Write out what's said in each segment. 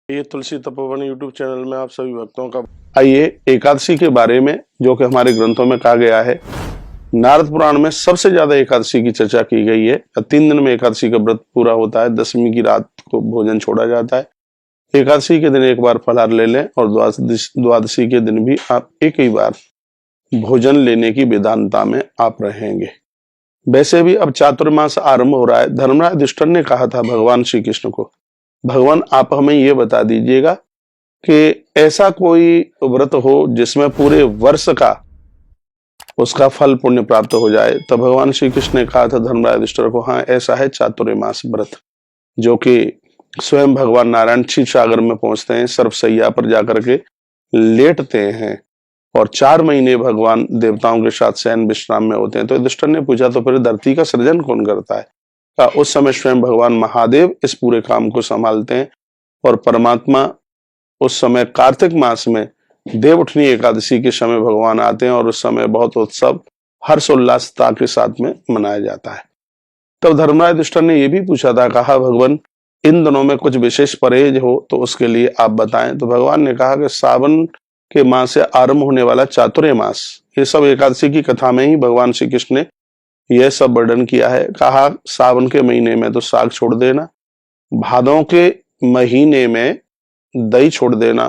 ये तुलसी Tapovan YouTube channel में आप सभी भक्तों का आइए एकादशी के बारे में, जो कि हमारे ग्रंथों में कहा गया है। नारद पुराण में सबसे ज्यादा एकादशी की चर्चा की गई है। 3 दिन में एकादशी का व्रत पूरा होता है। दशमी की रात को भोजन छोड़ा जाता है। एकादशी के दिन एक बार फलाहार ले लें और द्वादशी के दिन भी आप एक ही बार भोजन लेने की वेदांता में आप रहेंगे। वैसे भी अब चातुर्मास आरंभ हो रहा है। धर्मराज युधिष्ठिर ने कहा था भगवान श्री कृष्ण को, भगवान आप हमें ये बता दीजिएगा कि ऐसा कोई व्रत हो जिसमें पूरे वर्ष का उसका फल पुण्य प्राप्त हो जाए। तो भगवान श्री कृष्ण ने कहा था धर्मराज युधिष्ठिर को, हाँ ऐसा है चातुर्मास व्रत, जो कि स्वयं भगवान नारायण क्षीर सागर में पहुंचते हैं, सर्वसैया पर जाकर के लेटते हैं और 4 महीने भगवान देवताओं के साथ शयन विश्राम में होते हैं। तो युधिष्ठिर ने पूछा तो फिर धरती का सृजन कौन करता है? उस समय स्वयं भगवान महादेव इस पूरे काम को संभालते हैं और परमात्मा उस समय कार्तिक मास में देवउठनी एकादशी के समय भगवान आते हैं और उस समय बहुत उत्सव हर्षोल्लासता के साथ में मनाया जाता है। तब धर्मराज युधिष्ठिर ने यह भी पूछा था, कहा भगवान इन दिनों में कुछ विशेष परहेज हो तो उसके लिए आप बताएं। तो भगवान ने कहा कि सावन के मास से आरंभ होने वाला चातुर्य मास, ये सब एकादशी की कथा में ही भगवान श्री कृष्ण ने यह सब वर्णन किया है। कहा सावन के महीने में तो साग छोड़ देना, भादों के महीने में दही छोड़ देना,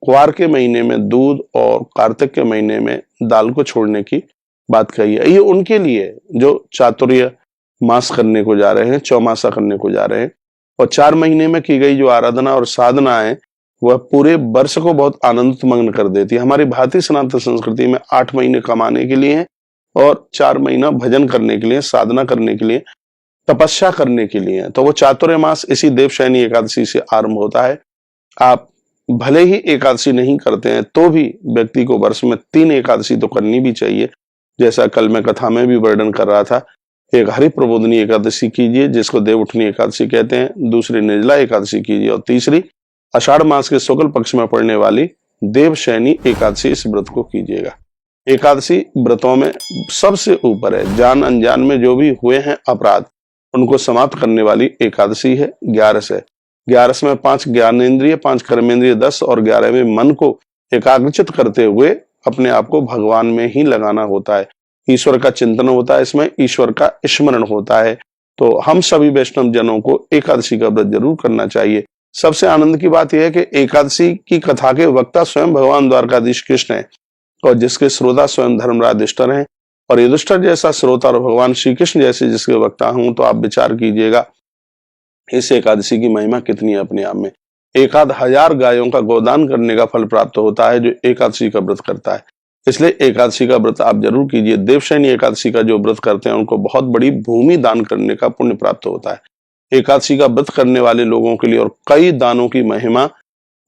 कुआर के महीने में दूध और कार्तिक के महीने में दाल को छोड़ने की बात कही है। ये उनके लिए जो चातुर्य मास करने को जा रहे हैं, चौमासा करने को जा रहे हैं। और 4 महीने में की गई जो आराधना और साधना है वह पूरे वर्ष को बहुत आनंदित मग्न कर देती है। हमारी भारतीय सनातन संस्कृति में 8 महीने कमाने के लिए और 4 महीना भजन करने के लिए, साधना करने के लिए, तपस्या करने के लिए। तो वो चातुर्य मास इसी देवशयनी एकादशी से आरंभ होता है। आप भले ही एकादशी नहीं करते हैं तो भी व्यक्ति को वर्ष में 3 एकादशी तो करनी भी चाहिए। जैसा कल मैं कथा में भी वर्णन कर रहा था, एक हरि प्रबोधनी एकादशी कीजिए जिसको देवउठनी एकादशी कहते हैं, दूसरी निर्जला एकादशी कीजिए और तीसरी आषाढ़ मास के शुक्ल पक्ष में पड़ने वाली देवशयनी एकादशी, इस व्रत को कीजिएगा। एकादशी व्रतों में सबसे ऊपर है। जान अनजान में जो भी हुए हैं अपराध उनको समाप्त करने वाली एकादशी है 11 है। 11 में 5 ज्ञानेंद्रिय, 5 कर्मेंद्रिय 10 और 11वें मन को एकाग्रचित करते हुए अपने आप को भगवान में ही लगाना होता है। ईश्वर का चिंतन होता है, इसमें ईश्वर का स्मरण होता है। तो हम सभी वैष्णव जनों को एकादशी का व्रत जरूर करना चाहिए। सबसे आनंद की बात यह है कि एकादशी की कथा के वक्ता स्वयं भगवान द्वारकाधीश कृष्ण है और जिसके श्रोता स्वयं धर्मराज युधिष्ठिर हैं। और युधिष्ठिर जैसा श्रोता और भगवान श्री कृष्ण जैसे जिसके वक्ता हूं तो आप विचार कीजिएगा इस एकादशी की महिमा कितनी है अपने आप में। 1000 गायों का गोदान करने का फल प्राप्त होता है जो एकादशी का व्रत करता है। इसलिए एकादशी का व्रत आप जरूर कीजिए। देवशयनी एकादशी का जो व्रत करते हैं उनको बहुत बड़ी भूमि दान करने का पुण्य प्राप्त होता है। एकादशी का व्रत करने वाले लोगों के लिए और कई दानों की महिमा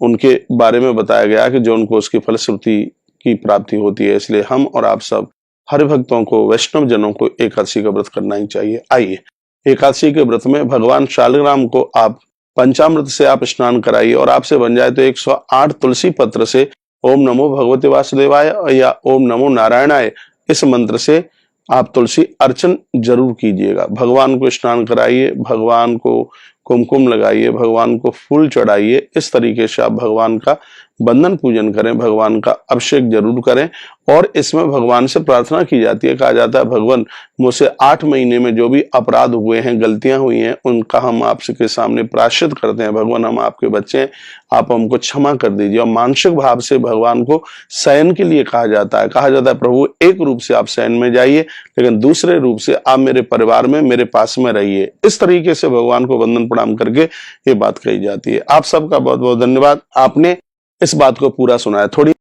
उनके बारे में बताया गया कि जो उनको उसकी फलश्रुति की प्राप्ति होती है। इसलिए हम और आप सब हरि भक्तों को, वैष्णव जनों को एकादशी का व्रत करना ही चाहिए। आइए एकादशी के व्रत में भगवान शालिग्राम को आप पंचामृत से आप स्नान कराइए और आपसे बन जाए तो 108 तुलसी पत्र से ओम नमो भगवते वासुदेवाय या ओम नमो नारायणाय इस मंत्र से आप तुलसी अर्चन जरूर कीजिएगा। भगवान को स्नान कराइए, भगवान को कुमकुम लगाइए, भगवान को फूल चढ़ाइए। इस तरीके से आप भगवान का बंधन पूजन करें, भगवान का अभिषेक जरूर करें। और इसमें भगवान से प्रार्थना की जाती है, कहा जाता है भगवान मुझसे 8 महीने में जो भी अपराध हुए हैं, गलतियां हुई हैं, उनका हम आपके सामने प्रायश्चित करते हैं। भगवान हम आपके बच्चे हैं, आप हमको क्षमा कर दीजिए। और मानसिक भाव से भगवान को शयन के लिए कहा जाता है प्रभु एक रूप से आप शयन में जाइए लेकिन दूसरे रूप से आप मेरे परिवार में, मेरे पास में रहिए। इस तरीके से भगवान को वंदन प्रणाम करके ये बात कही जाती है। आप सबका बहुत बहुत धन्यवाद, आपने इस बात को पूरा सुना है। थोड़ी